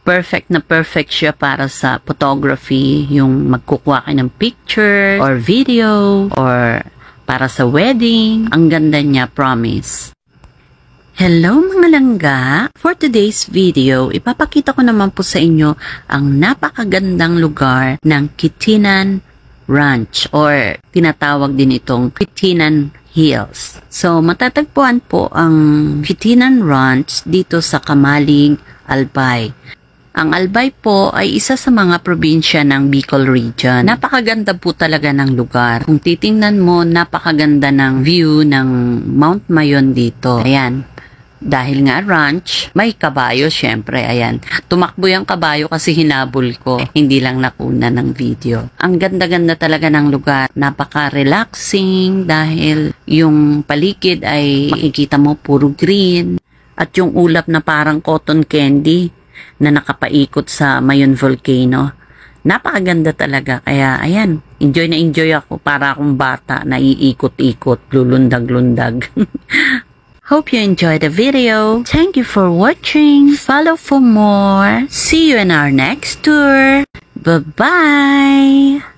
perfect na perfect siya para sa photography, yung magkukuha kayo ng picture or video or para sa wedding. Ang ganda niya, promise. Hello mga langga! For today's video, ipapakita ko naman po sa inyo ang napakagandang lugar ng Kitinan Ranch or tinatawag din itong Kitinan Hills. So, matatagpuan po ang Kitinan Ranch dito sa Kamalig, Albay. Ang Albay po ay isa sa mga probinsya ng Bicol Region. Napakaganda po talaga ng lugar. Kung titingnan mo, napakaganda ng view ng Mount Mayon dito. Ayan. Dahil nga ranch, may kabayo syempre, ayan. Tumakbo yung kabayo kasi hinabol ko, hindi lang nakuna ng video. Ang ganda-ganda talaga ng lugar, napaka-relaxing dahil yung paligid ay makikita mo puro green at yung ulap na parang cotton candy na nakapaikot sa Mayon Volcano. Napakaganda talaga, kaya ayan, enjoy na enjoy ako para akong bata na iikot-ikot, lulundag-lundag. Hope you enjoyed the video. Thank you for watching. Follow for more. See you in our next tour. Bye-bye.